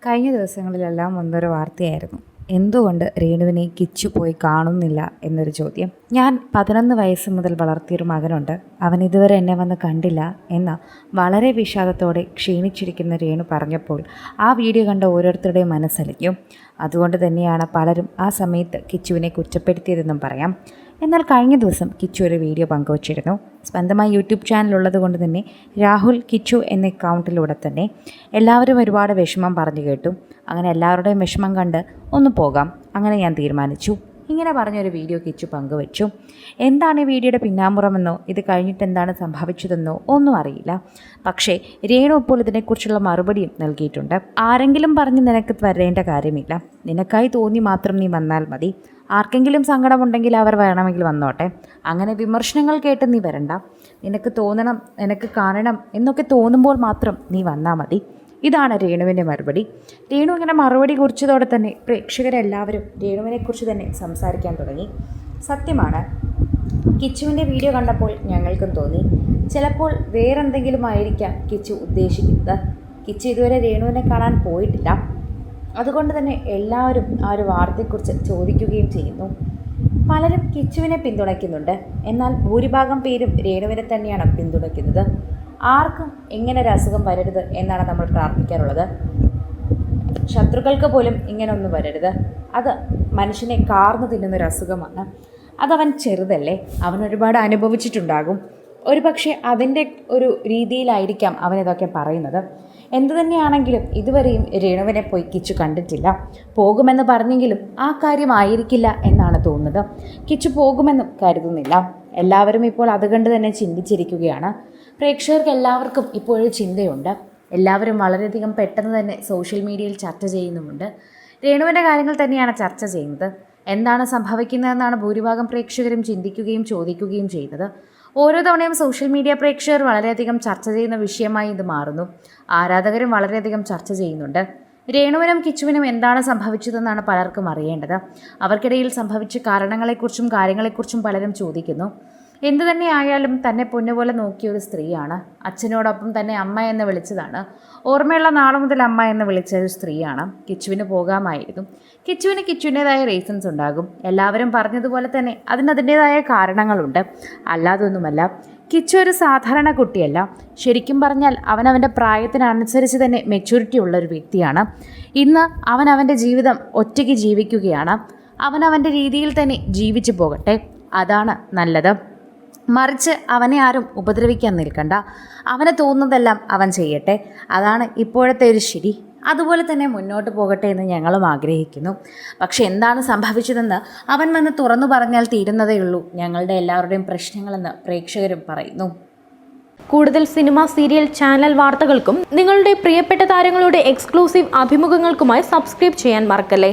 കഴിഞ്ഞ ദിവസങ്ങളിലെല്ലാം വന്നൊരു വാർത്തയായിരുന്നു. എന്തുകൊണ്ട് രേണുവിനെ കിച്ചു പോയി കാണുന്നില്ല എന്നൊരു ചോദ്യം. ഞാൻ 11 വയസ്സ് മുതൽ വളർത്തിയൊരു മകനുണ്ട്, അവൻ ഇതുവരെ എന്നെ വന്ന് കണ്ടില്ല എന്ന വളരെ വിഷാദത്തോടെ ക്ഷീണിച്ചിരിക്കുന്ന രേണു പറഞ്ഞപ്പോൾ ആ വീഡിയോ കണ്ട ഓരോരുത്തരുടെയും മനസ്സലിഞ്ഞു. അതുകൊണ്ട് തന്നെയാണ് പലരും ആ സമയത്ത് കിച്ചുവിനെ കുറ്റപ്പെടുത്തിയതെന്നും പറയാം. എന്നാൽ കഴിഞ്ഞ ദിവസം കിച്ചു ഒരു വീഡിയോ പങ്കുവച്ചിരുന്നു. സ്വന്തമായി യൂട്യൂബ് ചാനലുള്ളത് കൊണ്ട് തന്നെ രാഹുൽ കിച്ചു എന്ന അക്കൗണ്ടിലൂടെ തന്നെ എല്ലാവരും ഒരുപാട് വിഷമം പറഞ്ഞു കേട്ടു. അങ്ങനെ എല്ലാവരുടെയും വിഷമം കണ്ട് ഒന്ന് പോകാം, അങ്ങനെ ഞാൻ തീരുമാനിച്ചു. ഇങ്ങനെ പറഞ്ഞൊരു വീഡിയോ കിച്ചു പങ്കുവച്ചു. എന്താണ് ഈ വീഡിയോയുടെ പിന്നാമ്പുറമെന്നോ ഇത് കഴിഞ്ഞിട്ട് എന്താണ് സംഭവിച്ചതെന്നോ ഒന്നും അറിയില്ല. പക്ഷേ രേണു ഇപ്പോൾ ഇതിനെക്കുറിച്ചുള്ള മറുപടിയും നൽകിയിട്ടുണ്ട്. ആരെങ്കിലും പറഞ്ഞ് നിനക്ക് വരേണ്ട കാര്യമില്ല, നിനക്കായി തോന്നി മാത്രം നീ വന്നാൽ മതി. ആർക്കെങ്കിലും സങ്കടമുണ്ടെങ്കിൽ അവർ വേണമെങ്കിൽ വന്നോട്ടെ. അങ്ങനെ വിമർശനങ്ങൾ കേട്ട് നീ വരണ്ട. നിനക്ക് തോന്നണം, നിനക്ക് കാണണം എന്നൊക്കെ തോന്നുമ്പോൾ മാത്രം നീ വന്നാൽ മതി. ഇതാണ് രേണുവിൻ്റെ മറുപടി. രേണു ഇങ്ങനെ മറുപടി കുറിച്ചതോടെ തന്നെ പ്രേക്ഷകരെല്ലാവരും രേണുവിനെക്കുറിച്ച് തന്നെ സംസാരിക്കാൻ തുടങ്ങി. സത്യമാണ്, കിച്ചുവിൻ്റെ വീഡിയോ കണ്ടപ്പോൾ ഞങ്ങൾക്കും തോന്നി ചിലപ്പോൾ വേറെന്തെങ്കിലും ആയിരിക്കാം കിച്ചു ഉദ്ദേശിക്കുന്നത്. കിച്ചു ഇതുവരെ രേണുവിനെ കാണാൻ പോയിട്ടില്ല. അതുകൊണ്ട് തന്നെ എല്ലാവരും ആ ഒരു വാർത്തയെക്കുറിച്ച് ചോദിക്കുകയും ചെയ്യുന്നു. പലരും കിച്ചുവിനെ പിന്തുണയ്ക്കുന്നുണ്ട്, എന്നാൽ ഭൂരിഭാഗം പേരും രേണുവിനെ തന്നെയാണ് പിന്തുണയ്ക്കുന്നത്. ആർക്കും ഇങ്ങനെ ഒരു അസുഖം വരരുത് എന്നാണ് നമ്മൾ പ്രാർത്ഥിക്കാറുള്ളത്. ശത്രുക്കൾക്ക് പോലും ഇങ്ങനെ ഒന്നും വരരുത്. അത് മനുഷ്യനെ കാർന്നു തിന്നുന്നൊരു അസുഖമാണ്. അതവൻ ചെറുതല്ലേ, അവൻ ഒരുപാട് അനുഭവിച്ചിട്ടുണ്ടാകും. ഒരു പക്ഷേ അതിൻ്റെ ഒരു രീതിയിലായിരിക്കാം അവനിതൊക്കെ പറയുന്നത്. എന്തു തന്നെയാണെങ്കിലും ഇതുവരെയും രേണുവിനെ പോയി കിച്ചു കണ്ടിട്ടില്ല. പോകുമെന്ന് പറഞ്ഞെങ്കിലും ആ കാര്യമായിരിക്കില്ല എന്നാണ് തോന്നുന്നത്. കിച്ചു പോകുമെന്നും കരുതുന്നില്ല. എല്ലാവരും ഇപ്പോൾ അതുകൊണ്ട് തന്നെ ചിന്തിച്ചിരിക്കുകയാണ്. പ്രേക്ഷകർക്ക് എല്ലാവർക്കും ഇപ്പോഴും ചിന്തയുണ്ട്. എല്ലാവരും വളരെയധികം പെട്ടെന്ന് തന്നെ സോഷ്യൽ മീഡിയയിൽ ചർച്ച ചെയ്യുന്നുമുണ്ട്. രേണുവിൻ്റെ കാര്യങ്ങൾ തന്നെയാണ് ചർച്ച ചെയ്യുന്നത്. എന്താണ് സംഭവിക്കുന്നതെന്നാണ് ഭൂരിഭാഗം പ്രേക്ഷകരും ചിന്തിക്കുകയും ചോദിക്കുകയും ചെയ്യുന്നത്. ഓരോ തവണയും സോഷ്യൽ മീഡിയ പ്രേക്ഷകർ വളരെയധികം ചർച്ച ചെയ്യുന്ന വിഷയമായി ഇത് മാറുന്നു. ആരാധകരും വളരെയധികം ചർച്ച ചെയ്യുന്നുണ്ട്. രേണുവിനും കിച്ചുവിനും എന്താണ് സംഭവിച്ചതെന്നാണ് പലർക്കും അറിയേണ്ടത്. അവർക്കിടയിൽ സംഭവിച്ച കാരണങ്ങളെക്കുറിച്ചും കാര്യങ്ങളെക്കുറിച്ചും പലരും ചോദിക്കുന്നു. എന്തു തന്നെ ആയാലും തന്നെ പൊന്നുപോലെ നോക്കിയ ഒരു സ്ത്രീയാണ്. അച്ഛനോടൊപ്പം തന്നെ അമ്മ എന്ന് വിളിച്ചതാണ്. ഓർമ്മയുള്ള നാളു മുതൽ അമ്മ എന്ന് വിളിച്ച ഒരു സ്ത്രീയാണ്. കിച്ചുവിന് പോകാമായിരുന്നു. കിച്ചുവിൻ്റേതായ റീസൺസ് ഉണ്ടാകും. എല്ലാവരും പറഞ്ഞതുപോലെ തന്നെ അതിൻ്റേതായ കാരണങ്ങളുണ്ട്. അല്ലാതൊന്നുമല്ല. കിച്ചു ഒരു സാധാരണ കുട്ടിയല്ല. ശരിക്കും പറഞ്ഞാൽ അവനവൻ്റെ പ്രായത്തിനനുസരിച്ച് തന്നെ മെച്യൂരിറ്റി ഉള്ള ഒരു വ്യക്തിയാണ്. ഇന്ന് അവൻ്റെ ജീവിതം ഒറ്റയ്ക്ക് ജീവിക്കുകയാണ്. അവൻ്റെ രീതിയിൽ തന്നെ ജീവിച്ചു പോകട്ടെ, അതാണ് നല്ലത്. മറിച്ച് അവനെ ആരും ഉപദ്രവിക്കാൻ നിൽക്കണ്ട. അവന് തോന്നുന്നതെല്ലാം അവൻ ചെയ്യട്ടെ, അതാണ് ഇപ്പോഴത്തെ ഒരു ശരി. അതുപോലെ തന്നെ മുന്നോട്ട് പോകട്ടെ എന്ന് ഞങ്ങളും ആഗ്രഹിക്കുന്നു. പക്ഷെ എന്താണ് സംഭവിച്ചതെന്ന് അവൻ വന്ന് തുറന്നു പറഞ്ഞാൽ തീരുന്നതേ ഉള്ളൂ ഞങ്ങളുടെ എല്ലാവരുടെയും പ്രശ്നങ്ങളെന്ന് പ്രേക്ഷകരും പറയുന്നു. കൂടുതൽ സിനിമ, സീരിയൽ, ചാനൽ വാർത്തകൾക്കും നിങ്ങളുടെ പ്രിയപ്പെട്ട താരങ്ങളുടെ എക്സ്ക്ലൂസീവ് അഭിമുഖങ്ങൾക്കുമായി സബ്സ്ക്രൈബ് ചെയ്യാൻ മറക്കല്ലേ.